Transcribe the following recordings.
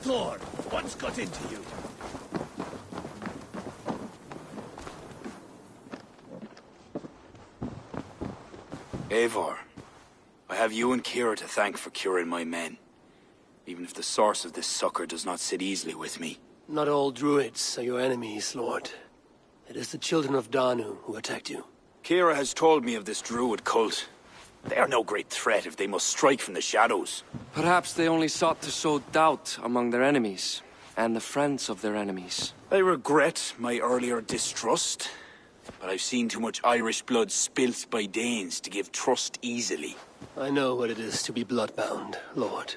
Thor, what's got into you? Eivor, I have you and Kira to thank for curing my men. Even if the source of this succor does not sit easily with me. Not all druids are your enemies, Lord. It is the children of Danu who attacked you. Kira has told me of this druid cult. They are no great threat if they must strike from the shadows. Perhaps they only sought to sow doubt among their enemies, and the friends of their enemies. I regret my earlier distrust, but I've seen too much Irish blood spilt by Danes to give trust easily. I know what it is to be bloodbound, Lord.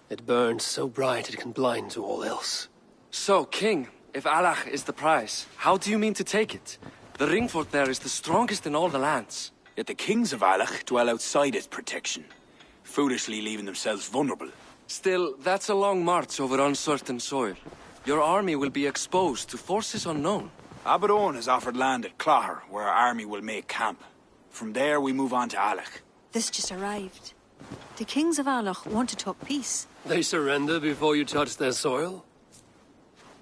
It burns so bright it can blind to all else. So, King, if Alach is the prize, how do you mean to take it? The ring fort there is the strongest in all the lands. Yet the kings of Alach dwell outside its protection, foolishly leaving themselves vulnerable. Still, that's a long march over uncertain soil. Your army will be exposed to forces unknown. Abaddon has offered land at Claher, where our army will make camp. From there, we move on to Alach. This just arrived. The kings of Alach want to talk peace. They surrender before you touch their soil?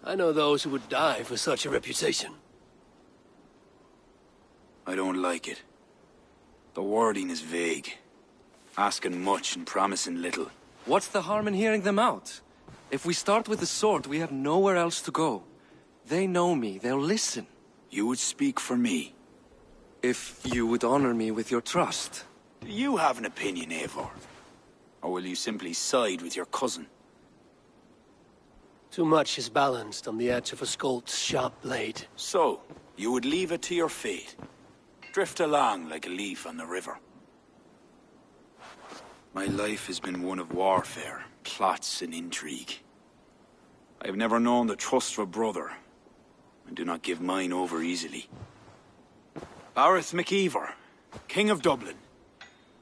I know those who would die for such a reputation. I don't like it. The wording is vague. Asking much and promising little. What's the harm in hearing them out? If we start with the sword, we have nowhere else to go. They know me, they'll listen. You would speak for me. If you would honor me with your trust. Do you have an opinion, Eivor? Or will you simply side with your cousin? Too much is balanced on the edge of a Skolt's sharp blade. So, you would leave it to your fate. Drift along like a leaf on the river. My life has been one of warfare, plots and intrigue. I have never known the trust of a brother, and do not give mine over easily. Bareth MacIver, King of Dublin,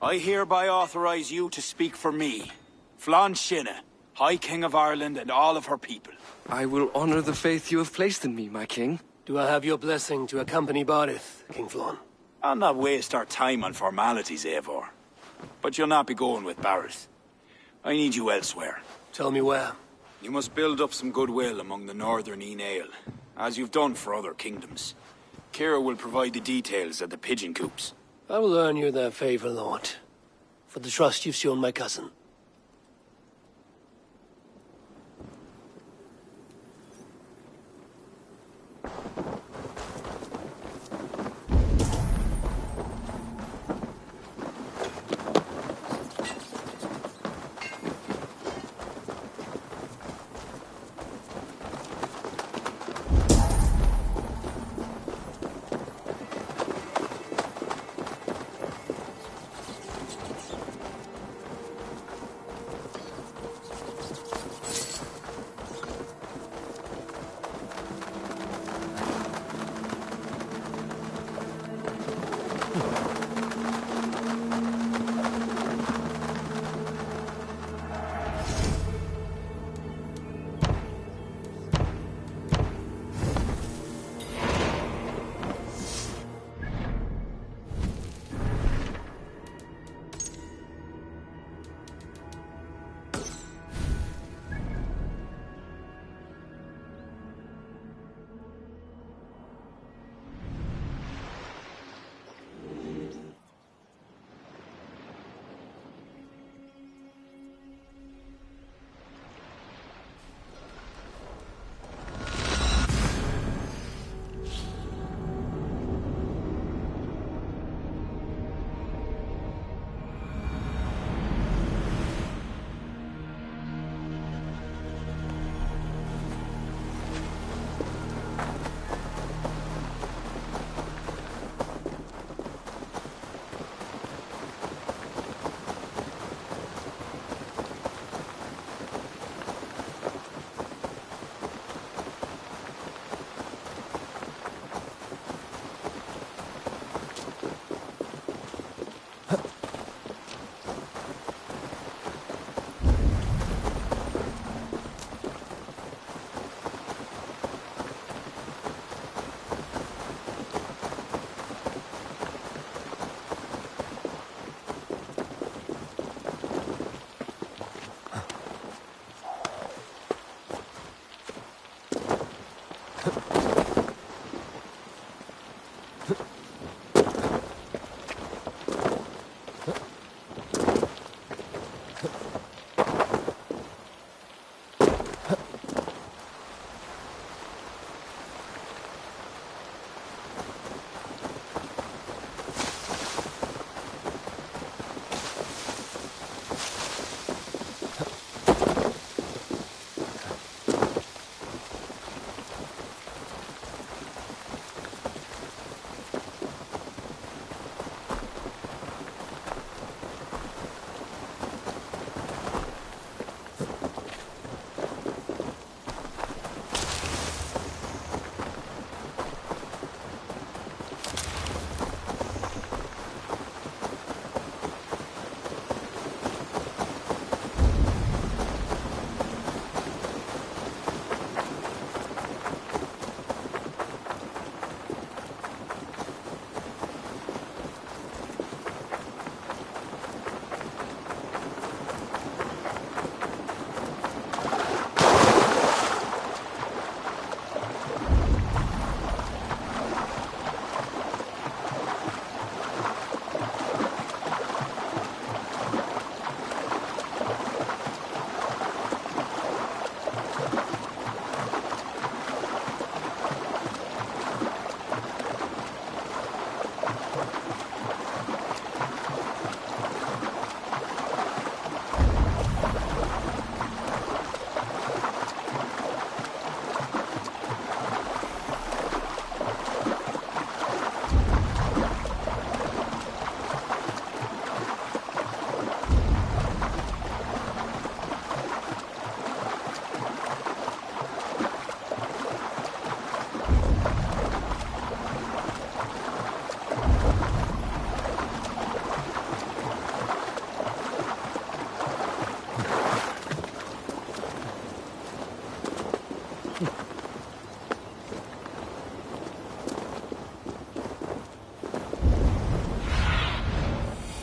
I hereby authorize you to speak for me, Flann Shinna, High King of Ireland and all of her people. I will honor the faith you have placed in me, my king. Do I have your blessing to accompany Barith, King Flann? I'll not waste our time on formalities, Eivor. But you'll not be going with Bareth. I need you elsewhere. Tell me where. You must build up some goodwill among the northern Aenale, as you've done for other kingdoms. Kira will provide the details at the pigeon coops. I will earn you their favor, Lord, for the trust you've shown my cousin.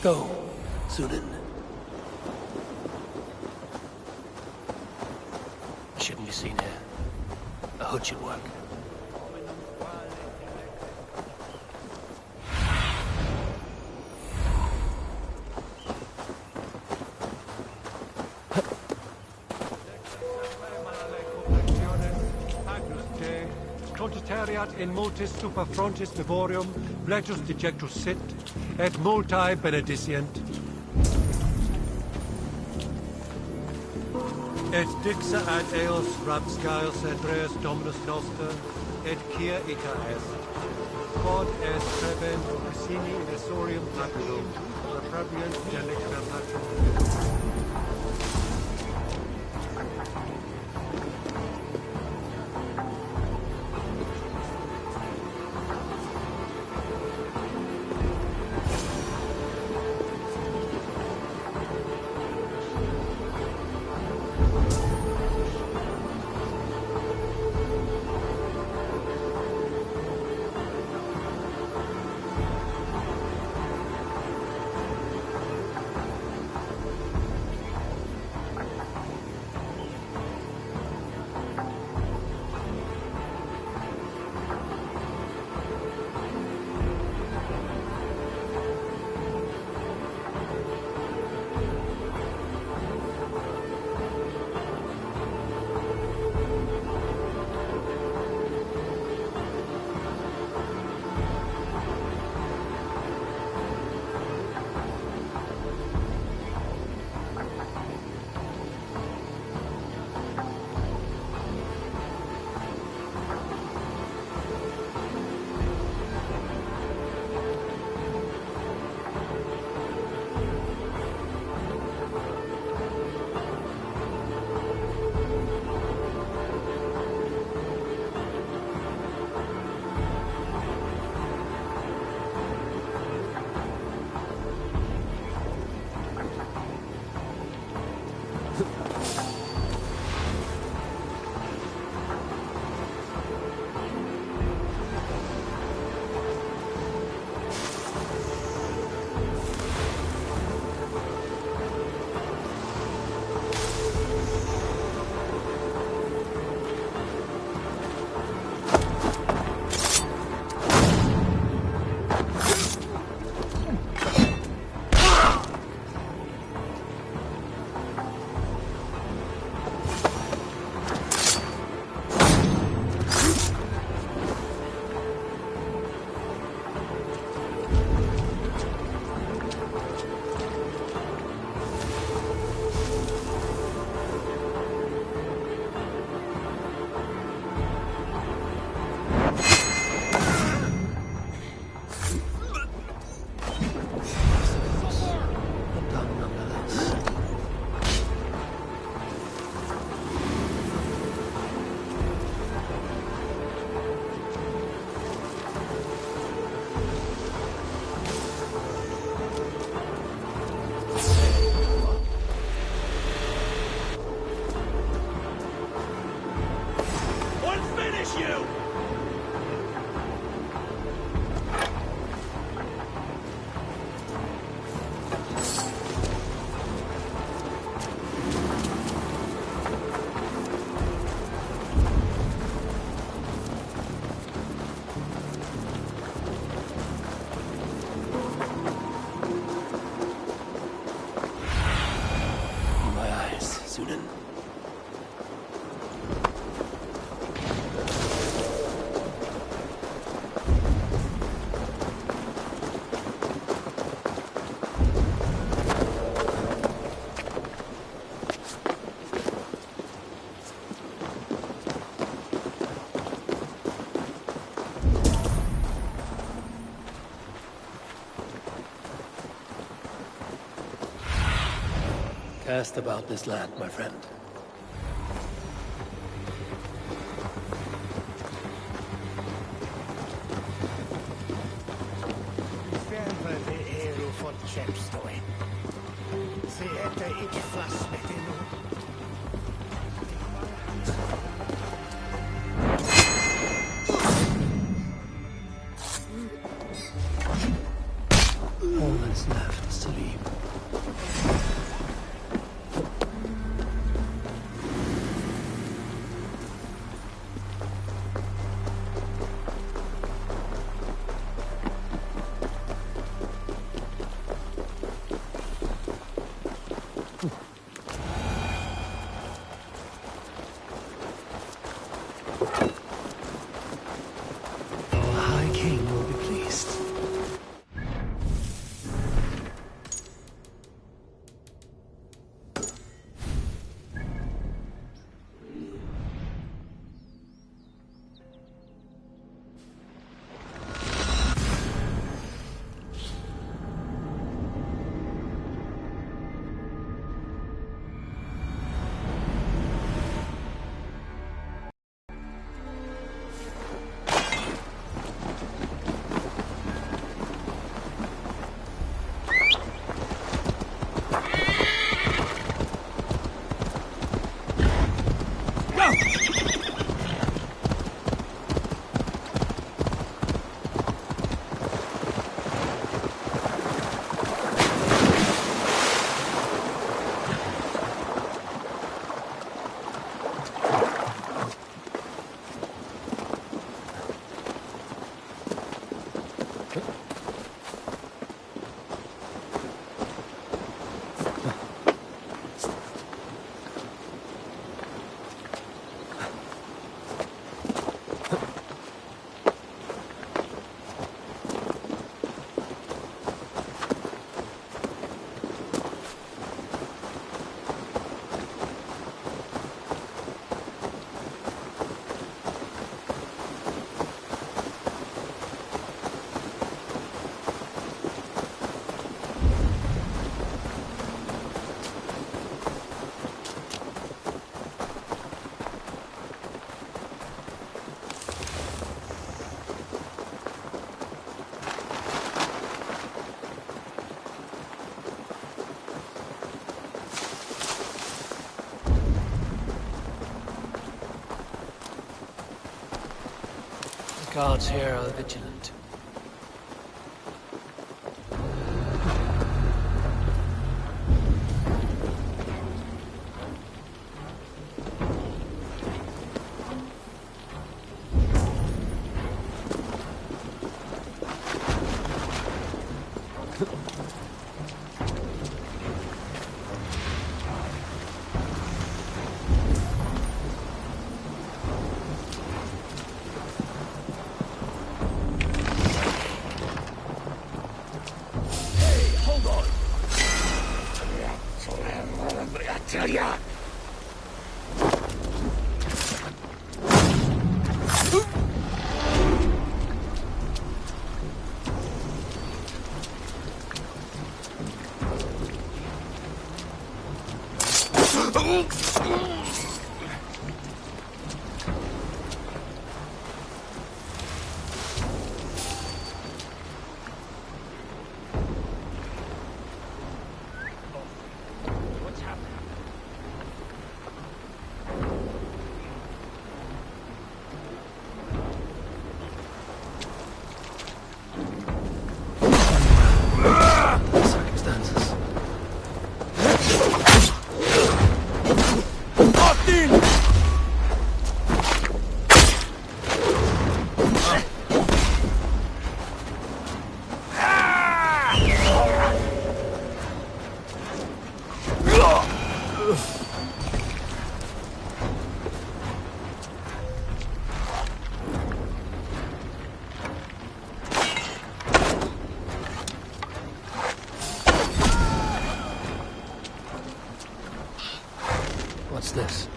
Go, Sunan. Shouldn't be seen here. A hood should work. Contitariat in multis super frontis vivorium, plectus dejectus sit, et multae benedicient. Et dixa ad eos rapscaios Andreas Dominus Noster, et quia ita est. Quod est prebent Cassini in esorium papillum, reprebiant delicta patrum. Cast about this land, my friend. Guards here are vigilant. Circumstances. What's this?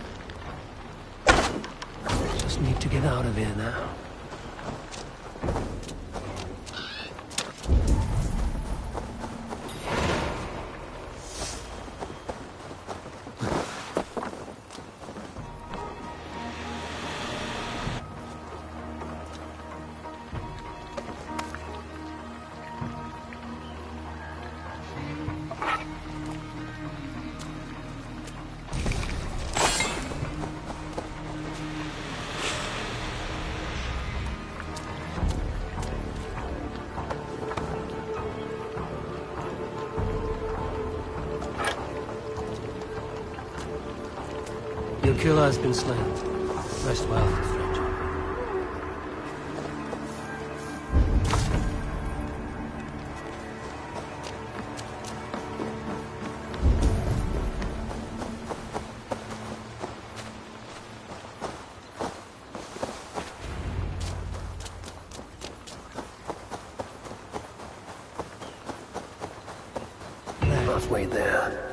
Just need to get out of here now. Your killer has been slain. Rest well, stranger. Halfway there.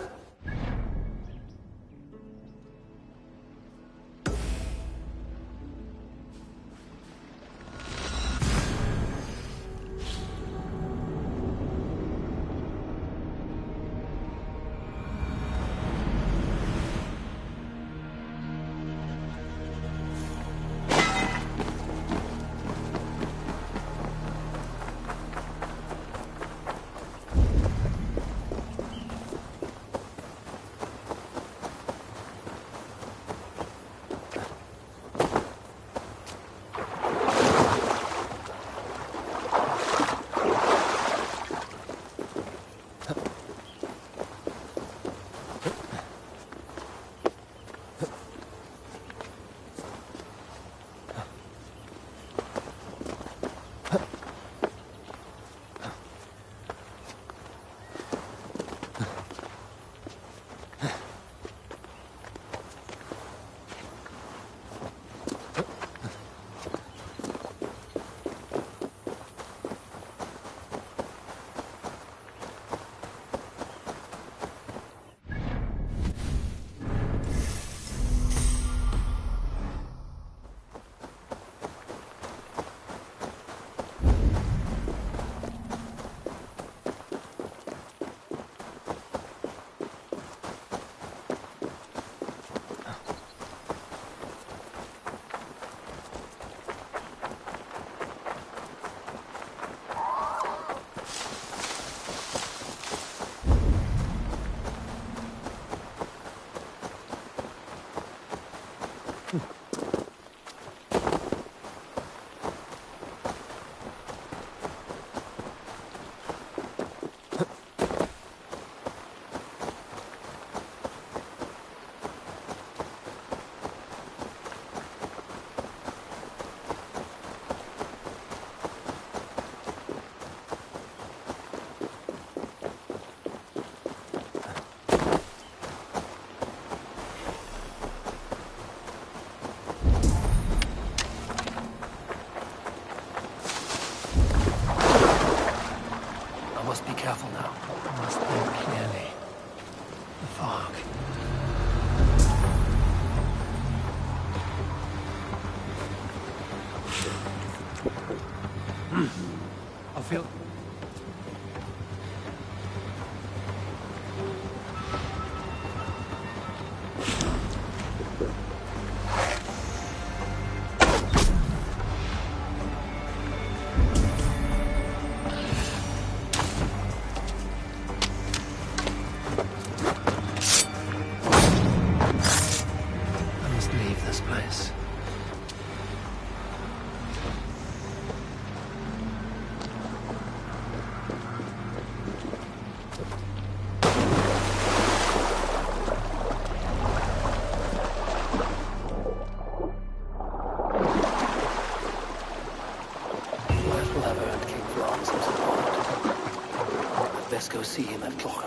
feel... I must leave this place. Where will have earned King Vron some support? I'd best go see him at Clocher.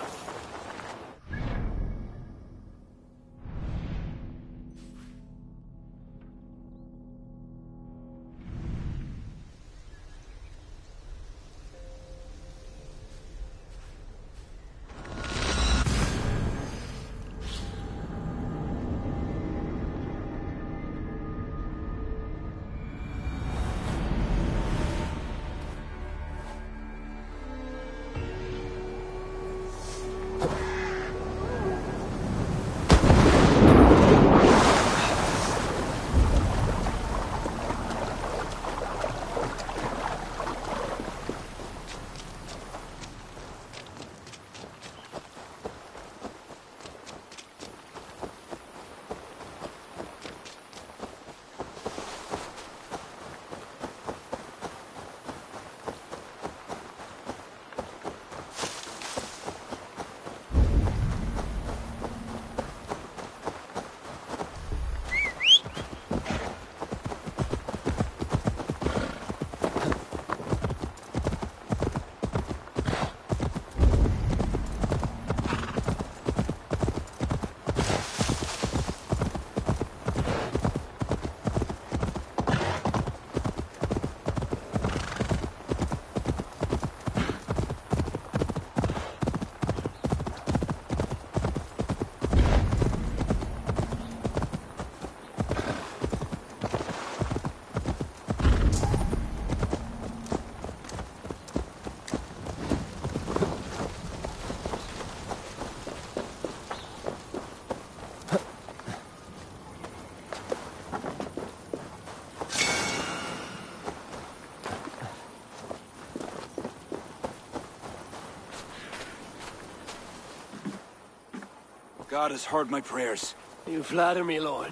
God has heard my prayers. You flatter me, Lord.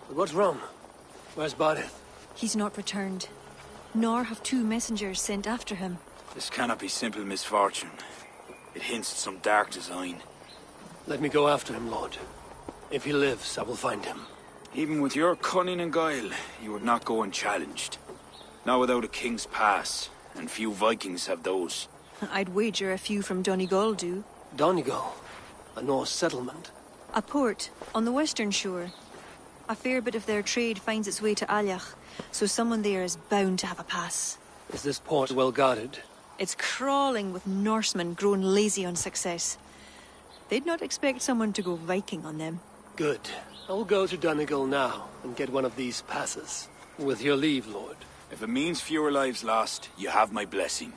But what's wrong? Where's Bodith? He's not returned. Nor have two messengers sent after him. This cannot be simple misfortune. It hints at some dark design. Let me go after him, Lord. If he lives, I will find him. Even with your cunning and guile, you would not go unchallenged. Not without a king's pass, and few Vikings have those. I'd wager a few from Donegal do. Donegal, a Norse settlement. A port on the western shore. A fair bit of their trade finds its way to Aljach, so someone there is bound to have a pass. Is this port well guarded? It's crawling with Norsemen grown lazy on success. They'd not expect someone to go Viking on them. Good. I'll go to Donegal now and get one of these passes. With your leave, Lord. If it means fewer lives lost, you have my blessing.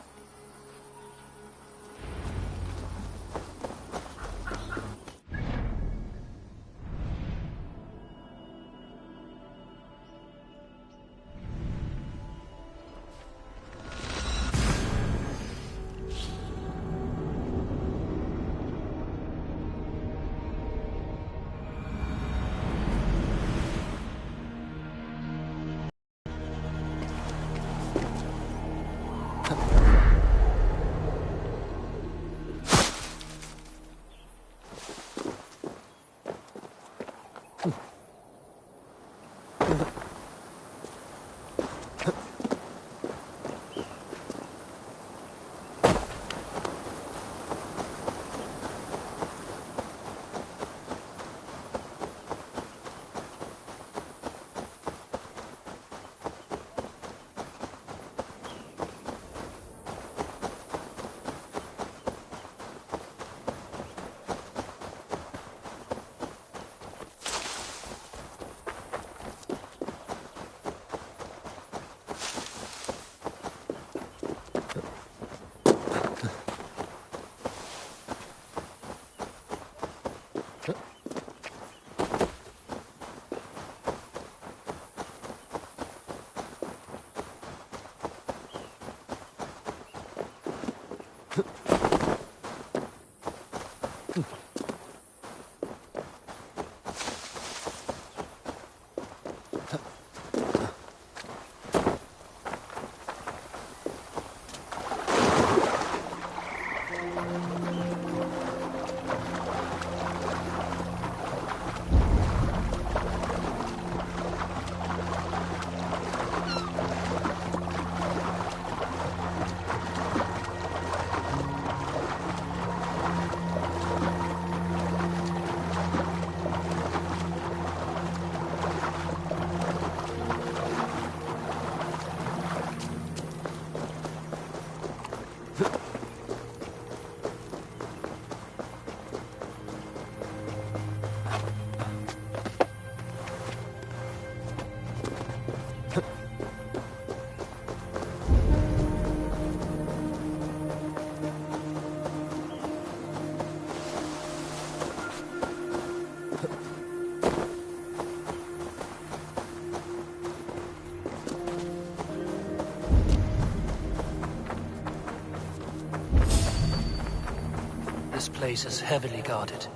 This place is heavily guarded.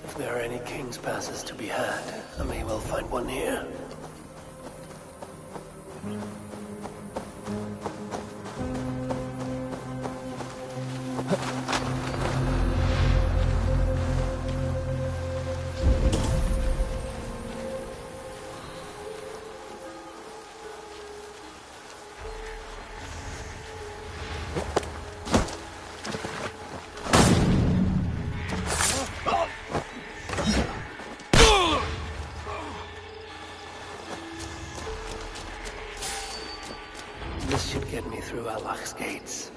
If there are any king's passes to be had, I may well find one here. This should get me through Allah's gates.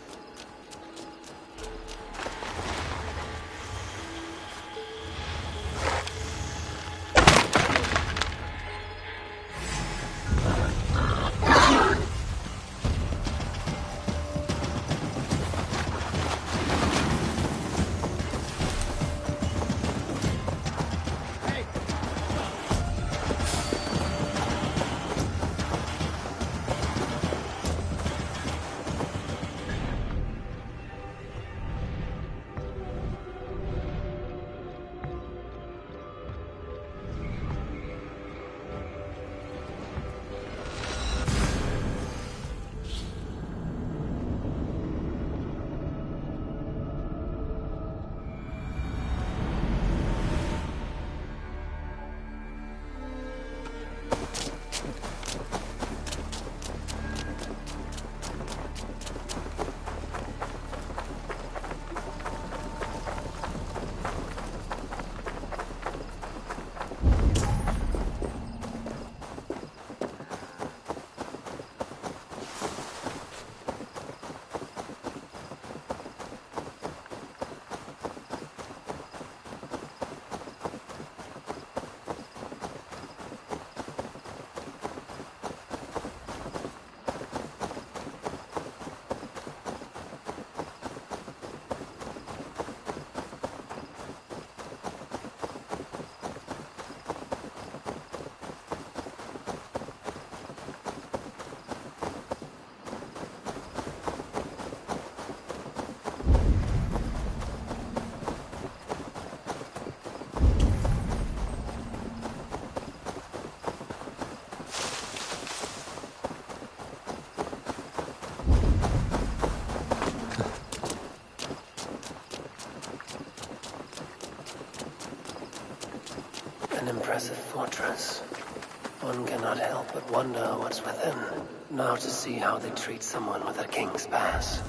An impressive fortress. One cannot help but wonder what's within. Now to see how they treat someone with a king's pass.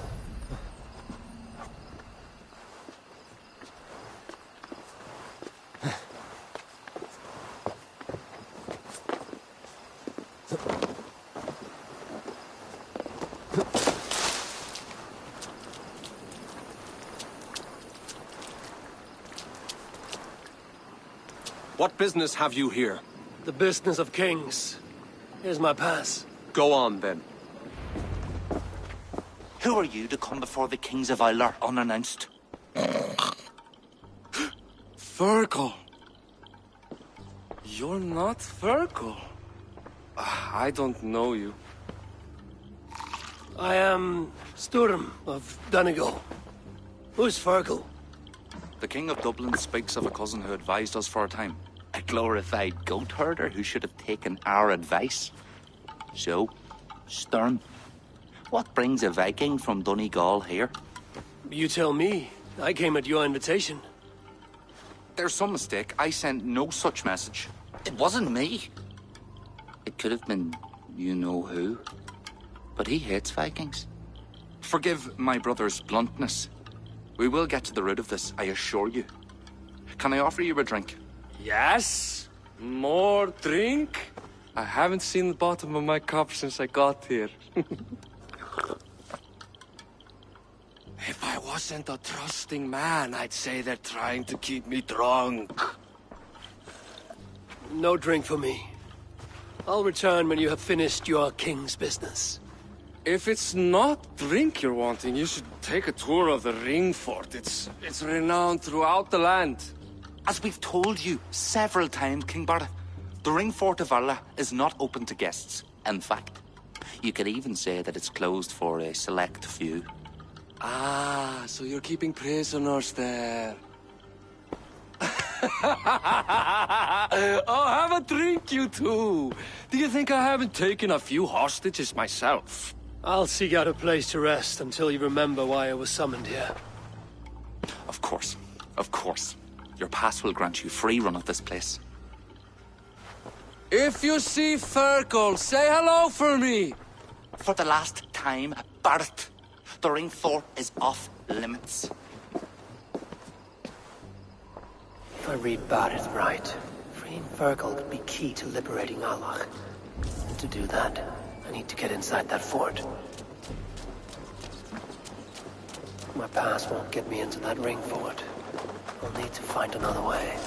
What business have you here? The business of kings. Here's my pass. Go on, then. Who are you to come before the kings of Ilar unannounced? Virgil. You're not Virgil. I don't know you. I am Sturm of Donegal. Who's Fergal? The King of Dublin speaks of a cousin who advised us for a time. A glorified goat herder who should have taken our advice. So, Stern, what brings a Viking from Donegal here? You tell me. I came at your invitation. There's some mistake. I sent no such message. It wasn't me. It could have been you-know-who. But he hates Vikings. Forgive my brother's bluntness. We will get to the root of this, I assure you. Can I offer you a drink? Yes? More drink? I haven't seen the bottom of my cup since I got here. If I wasn't a trusting man, I'd say they're trying to keep me drunk. No drink for me. I'll return when you have finished your king's business. If it's not drink you're wanting, you should take a tour of the ring fort. It's renowned throughout the land. As we've told you several times, King Barda, the ring fort of Valhalla is not open to guests. In fact, you could even say that it's closed for a select few. Ah, so you're keeping prisoners there. Oh, have a drink, you two. Do you think I haven't taken a few hostages myself? I'll seek out a place to rest until you remember why I was summoned here. Of course, of course. Your pass will grant you free run of this place. If you see Fergal, say hello for me. For the last time, Barrett, the ring fort is off limits. If I read Barrett right, freeing Fergal could be key to liberating Allah. And to do that, I need to get inside that fort. My pass won't get me into that ring fort. I'll need to find another way.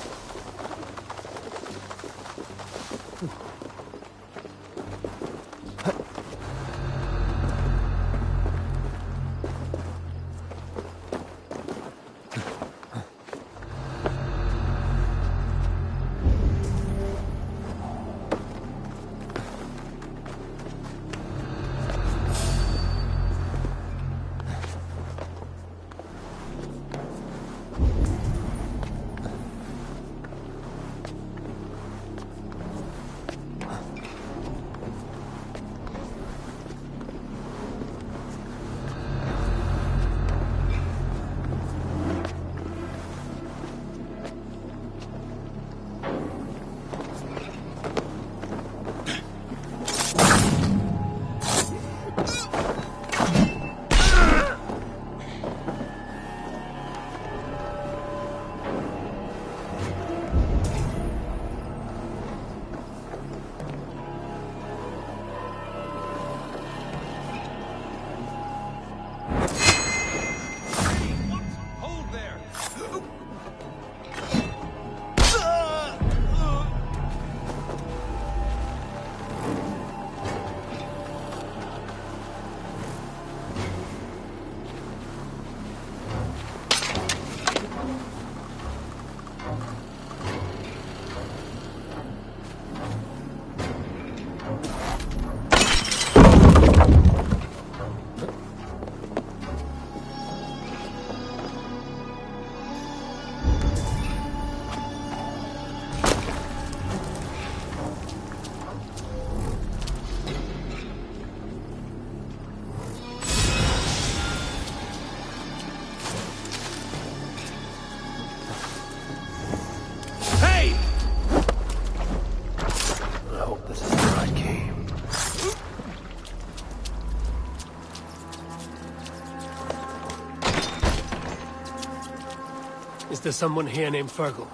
Is there someone here named Fergal?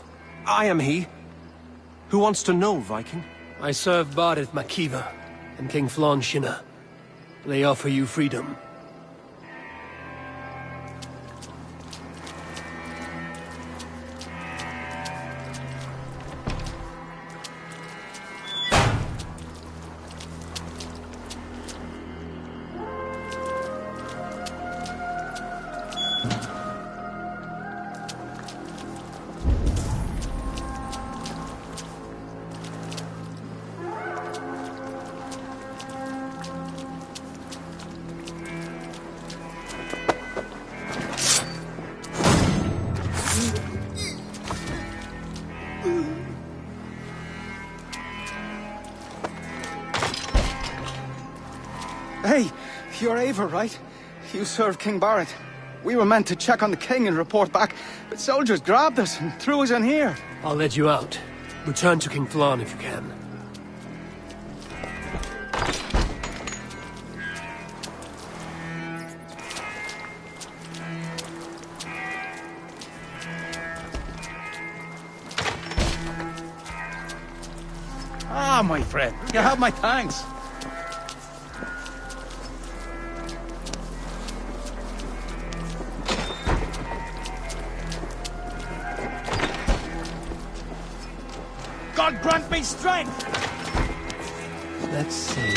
I am he. Who wants to know, Viking? I serve Bardet Makiva and King Flann Shinna. They offer you freedom. Hey, you're Ava, right? You serve King Barrett. We were meant to check on the king and report back, but soldiers grabbed us and threw us in here. I'll let you out. Return to King Flan if you can. Ah, my friend, you have my thanks. God grant me strength! Let's see.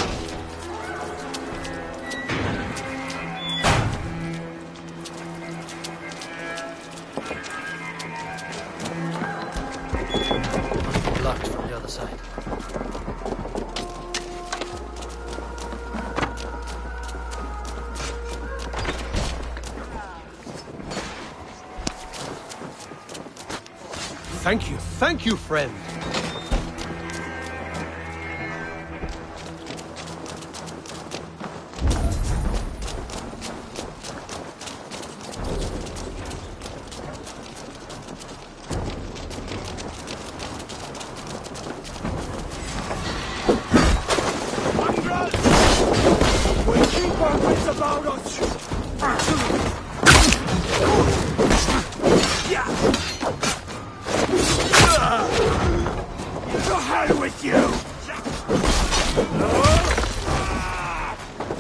Blocked from the other side. Thank you, friend. We keep our wits about us! To hell with you!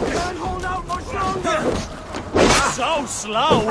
Can't hold out much longer! So slow!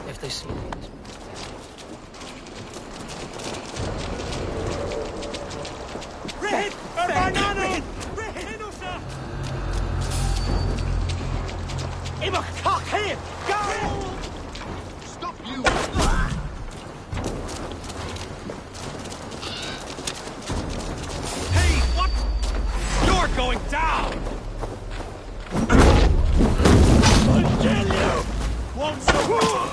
If they see it. Rid! Hermanano! Rid! Immer cock here! Go! Stop you! Hey, what? You're going down! I'll kill you! Once more!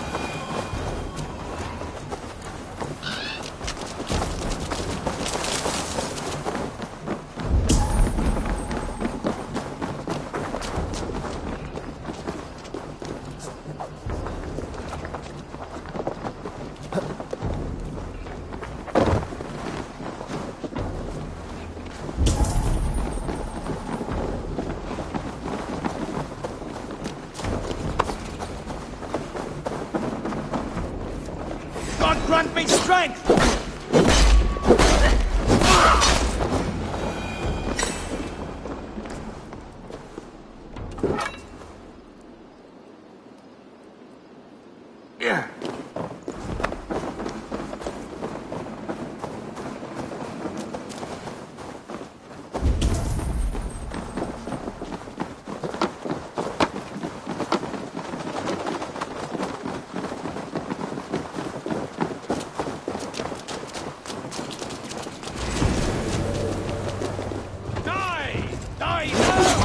God grant me strength! Die! Die now!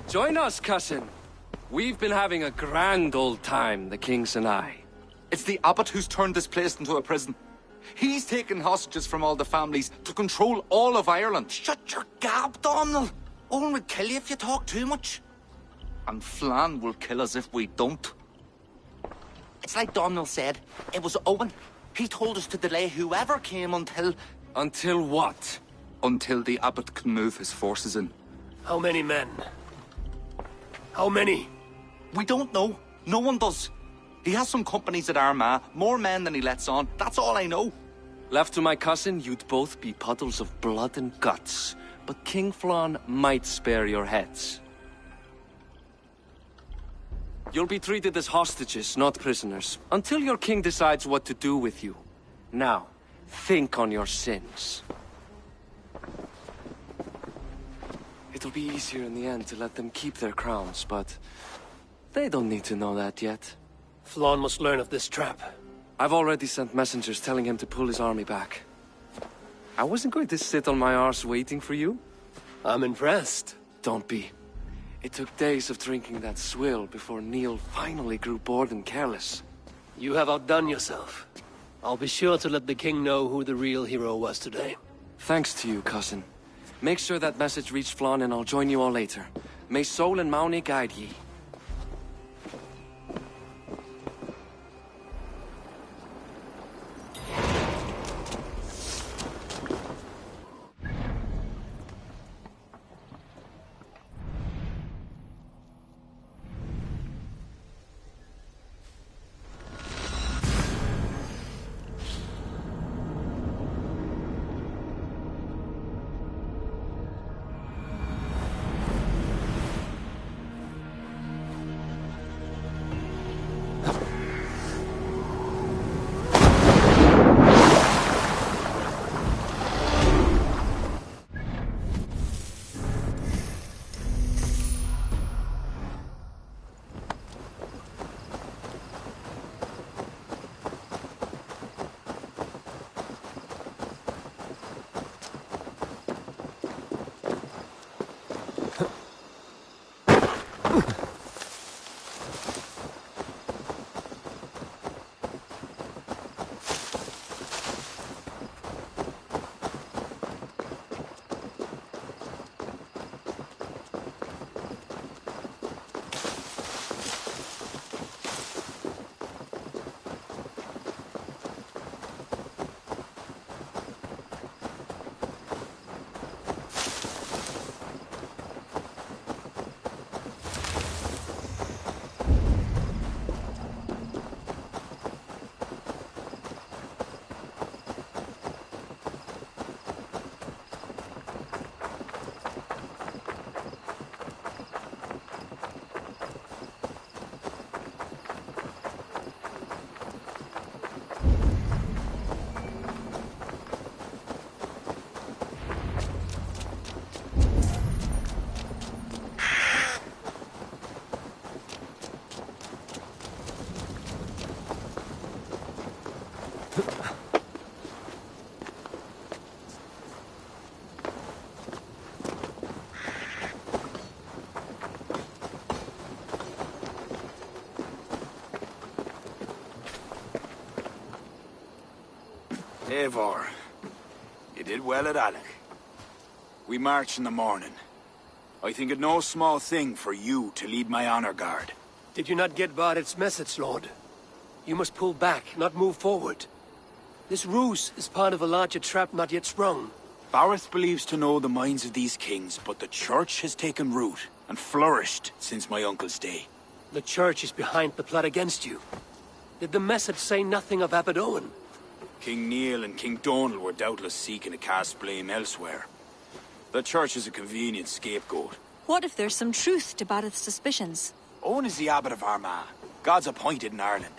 Join us, cousin. We've been having a grand old time, the kings and I. It's the abbot who's turned this place into a prison. He's taken hostages from all the families to control all of Ireland. Shut your gab, Domhnall. Owen would kill you if you talk too much. And Flan will kill us if we don't. It's like Domhnall said, it was Owen. He told us to delay whoever came until... Until what? Until the abbot can move his forces in. How many men? How many? We don't know. No one does. He has some companies at Armagh, more men than he lets on. That's all I know. Left to my cousin, you'd both be puddles of blood and guts. But King Flan might spare your heads. You'll be treated as hostages, not prisoners, until your king decides what to do with you. Now, think on your sins. It'll be easier in the end to let them keep their crowns, but they don't need to know that yet. Flan must learn of this trap. I've already sent messengers telling him to pull his army back. I wasn't going to sit on my arse waiting for you. I'm impressed. Don't be. It took days of drinking that swill before Neil finally grew bored and careless. You have outdone yourself. I'll be sure to let the king know who the real hero was today. Thanks to you, cousin. Make sure that message reached Flan and I'll join you all later. May Sol and Mauni guide ye. Eivor, you did well at Alec. We march in the morning. I think it no small thing for you to lead my honor guard. Did you not get Barrett's message, Lord? You must pull back, not move forward. This ruse is part of a larger trap not yet sprung. Bareth believes to know the minds of these kings, but the church has taken root and flourished since my uncle's day. The church is behind the plot against you. Did the message say nothing of Abbot Owen? King Neil and King Donald were doubtless seeking to cast blame elsewhere. The church is a convenient scapegoat. What if there's some truth to Bareth's suspicions? Owen is the abbot of Armagh, God's appointed in Ireland.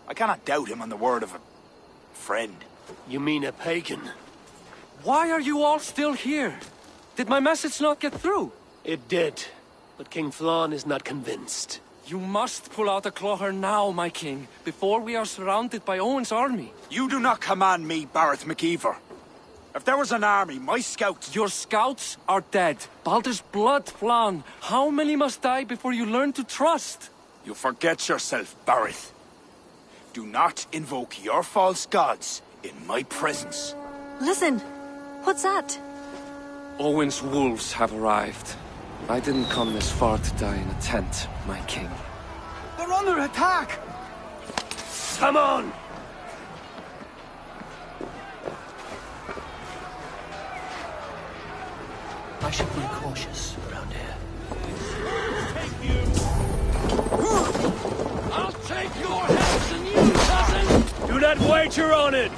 I cannot doubt him on the word of a friend. You mean a pagan? Why are you all still here? Did my message not get through? It did, but King Flann is not convinced. You must pull out a clawher now, my king, before we are surrounded by Owen's army. You do not command me, Bareth McIver. If there was an army, my scouts... Your scouts are dead. Baldur's blood, Flann. How many must die before you learn to trust? You forget yourself, Bareth. Do not invoke your false gods in my presence. Listen, what's that? Owen's wolves have arrived. I didn't come this far to die in a tent, my king. They're under attack! Come on! I should be cautious around here. I'll take your house and you, cousin! Do not wager on it!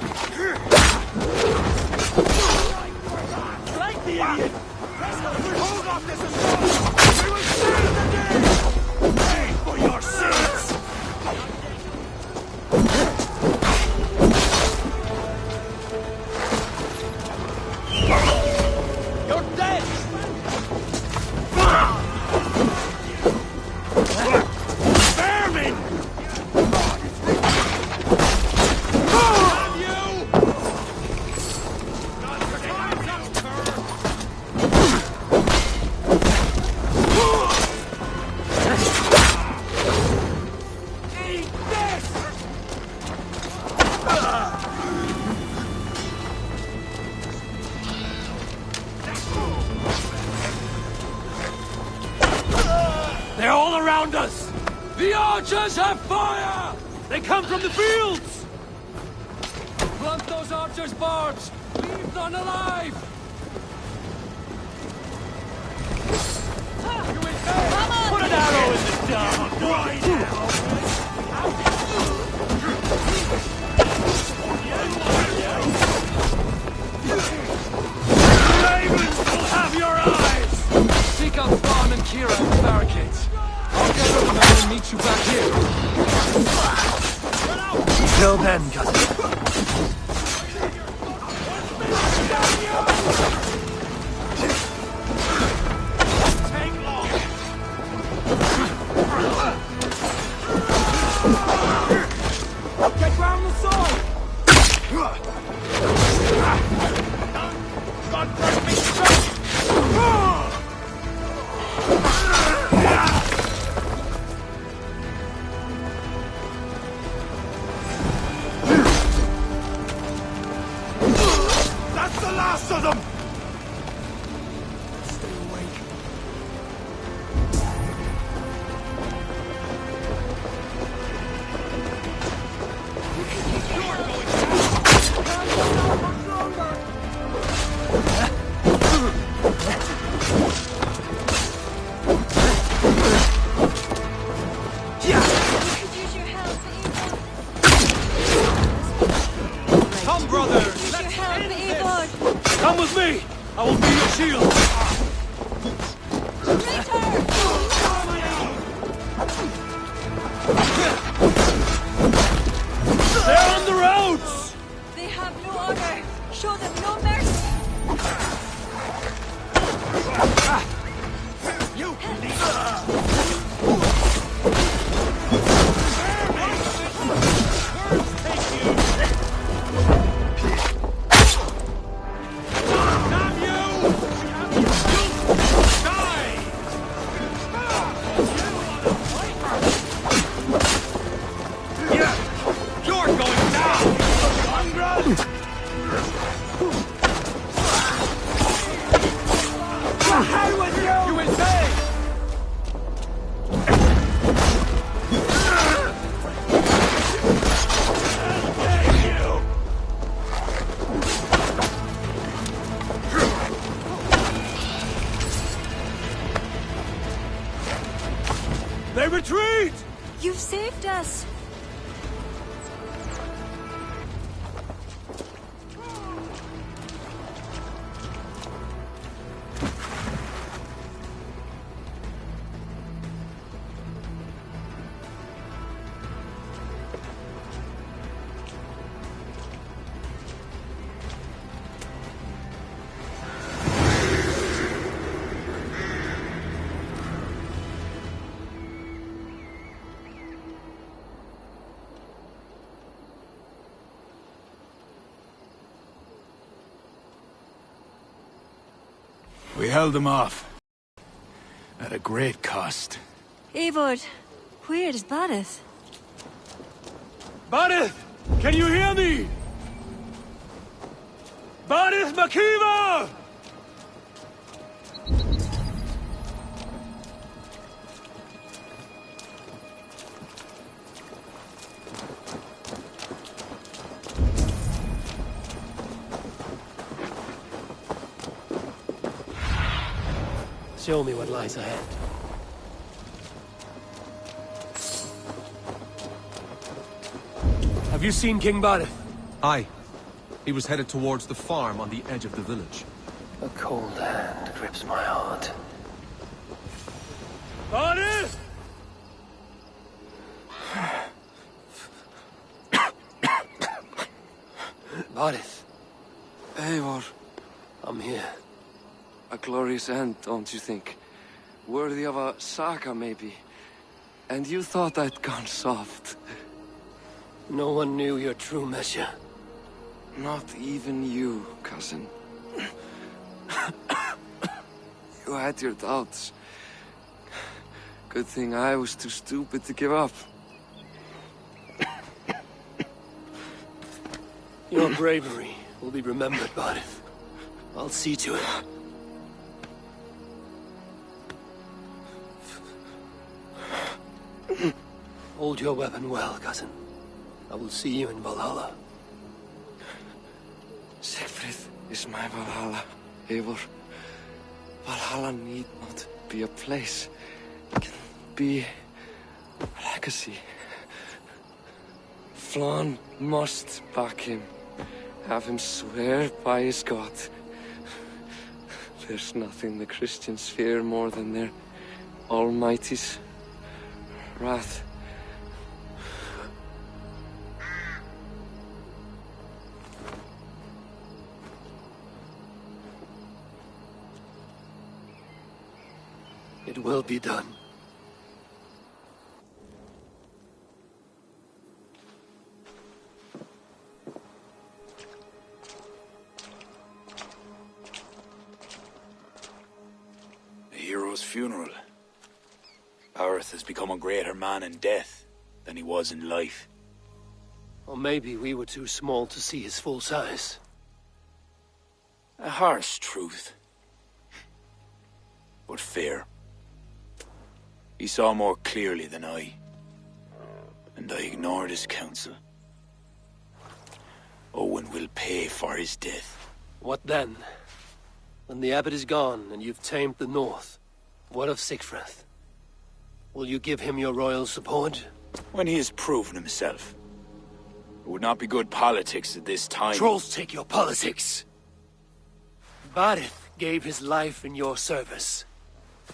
Like the idiot! Hold off this assault! We will save the day! Pay for your sins! You're dead! Vermin! Have you! Eat this! They're all around us! The archers have fire! They come from the fields! Blunt those archers' barbs! Leave none alive! Put an arrow in the down right now! Ravens will have your eyes! Seek out Flann and Kira at the barricades. I'll gather them and meet you back here. Till then, cousin. Take long! Get round the sword! God break me straight! That's the last of them! Stay awake. Use your help, Come, brother! Use your help, Eivor! Come with me! I will be your shield! They're on the roads! They have no honor. Show them no mercy. You You're going down! Mongrel! The hell with you! You insane! us! We held them off. At a great cost. Eivor, where is Barith? Barith! Can you hear me? Barith Makiva! Show me what lies ahead. Have you seen King Barith? Aye. He was headed towards the farm on the edge of the village. A cold hand grips my heart. Barith! Barith, Eivor, I'm here. a glorious end, don't you think? Worthy of a saga, maybe. And you thought I'd gone soft. No one knew your true measure. Not even you, cousin. You had your doubts. Good thing I was too stupid to give up. Your bravery will be remembered, Barith. I'll see to it. Hold your weapon well, cousin. I will see you in Valhalla. Siegfried is my Valhalla, Eivor. Valhalla need not be a place. It can be a legacy. Flann must back him. Have him swear by his God. There's nothing the Christians fear more than their Almighty's wrath. It will be done. A hero's funeral. Barith has become a greater man in death than he was in life. Or maybe we were too small to see his full size. A harsh truth. But fair. He saw more clearly than I. And I ignored his counsel. Owen will pay for his death. What then? When the abbot is gone and you've tamed the north, what of Siegfried? Will you give him your royal support? When he has proven himself. It would not be good politics at this time. Trolls take your politics. Barith gave his life in your service.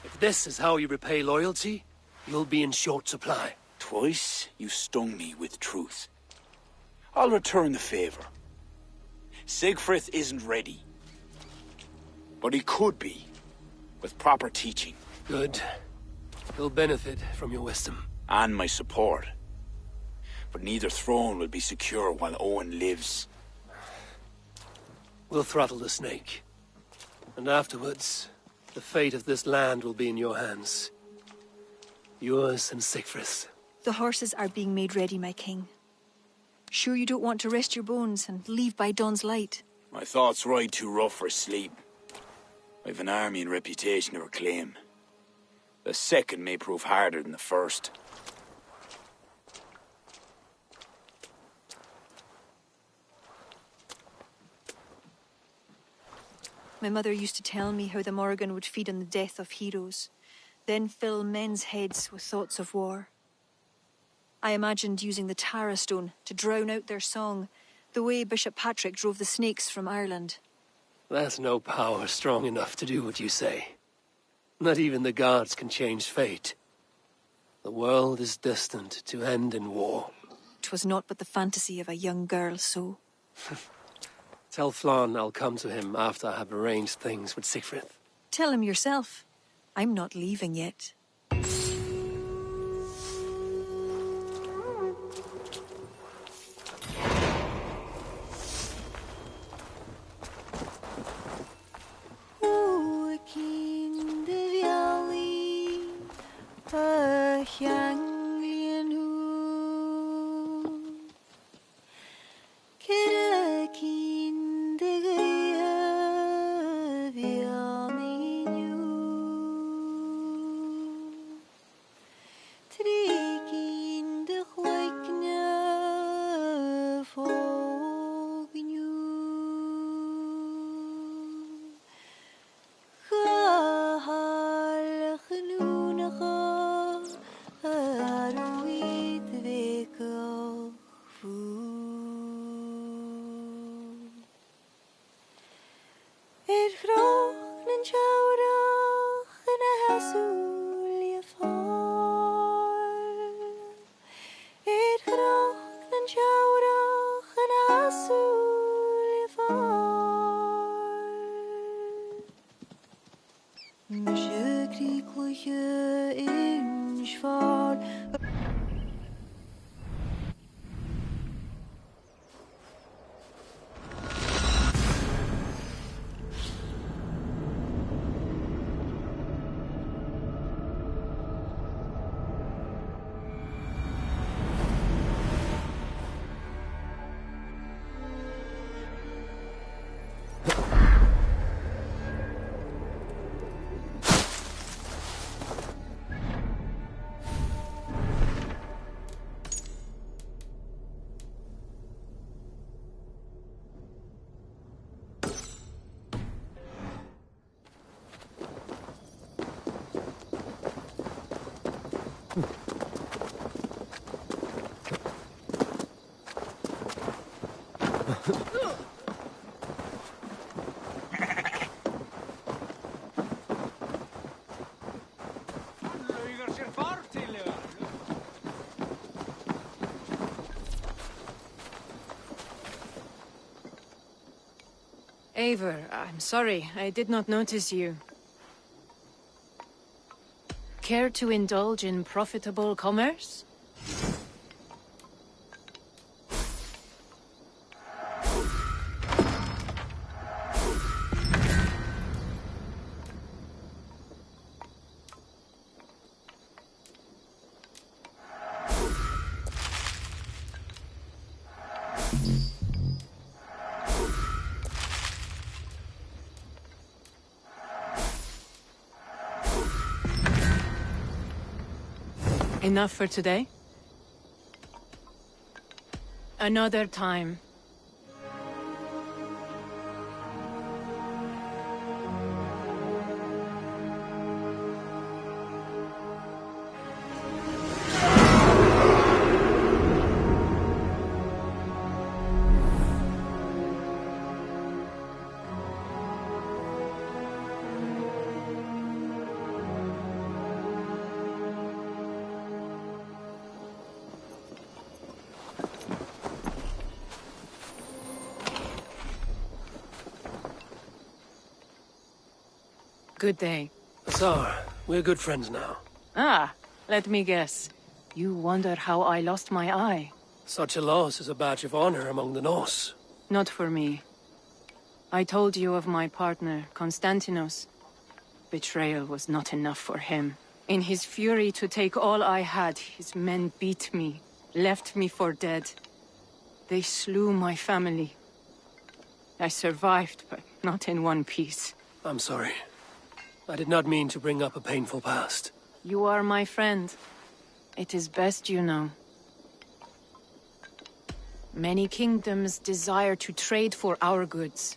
If this is how you repay loyalty, you'll be in short supply. Twice you stung me with truth. I'll return the favor. Siegfried isn't ready. But he could be, with proper teaching. Good. He'll benefit from your wisdom. And my support. But neither throne will be secure while Owen lives. We'll throttle the snake. And afterwards, the fate of this land will be in your hands. Yours and Siegfried's. The horses are being made ready, my king. Sure you don't want to rest your bones and leave by dawn's light? My thoughts ride too rough for sleep. I've an army and reputation to reclaim. The second may prove harder than the first. My mother used to tell me how the Morrigan would feed on the death of heroes, then fill men's heads with thoughts of war. I imagined using the Tara Stone to drown out their song, the way Bishop Patrick drove the snakes from Ireland. There's no power strong enough to do what you say. Not even the gods can change fate. The world is destined to end in war. 'Twas not but the fantasy of a young girl, so... Tell Flann I'll come to him after I have arranged things with Siegfried. Tell him yourself. I'm not leaving yet. Eivor, I'm sorry, I did not notice you. Care to indulge in profitable commerce? Enough for today? Another time. Good day. Azar, we're good friends now. Ah, let me guess. You wonder how I lost my eye? Such a loss is a badge of honor among the Norse. Not for me. I told you of my partner, Constantinos. Betrayal was not enough for him. In his fury to take all I had, his men beat me, left me for dead. They slew my family. I survived, but not in one piece. I'm sorry. I did not mean to bring up a painful past. You are my friend. It is best you know. Many kingdoms desire to trade for our goods.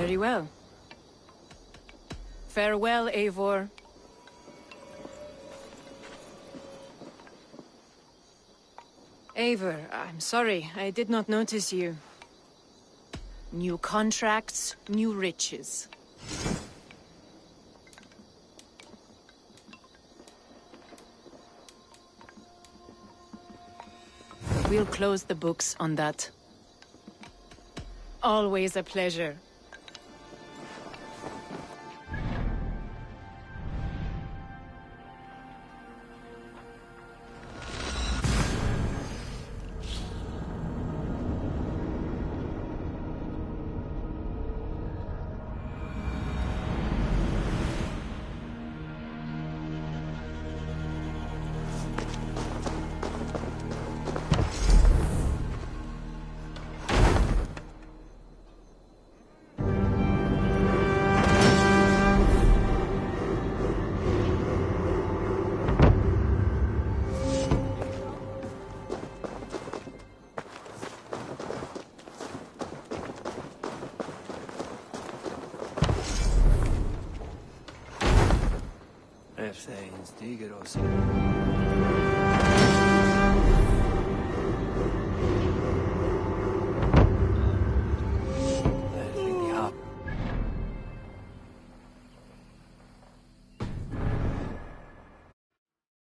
Very well. Farewell, Eivor. Eivor, I'm sorry, I did not notice you. New contracts, new riches. We'll close the books on that. Always a pleasure. If they instigate us.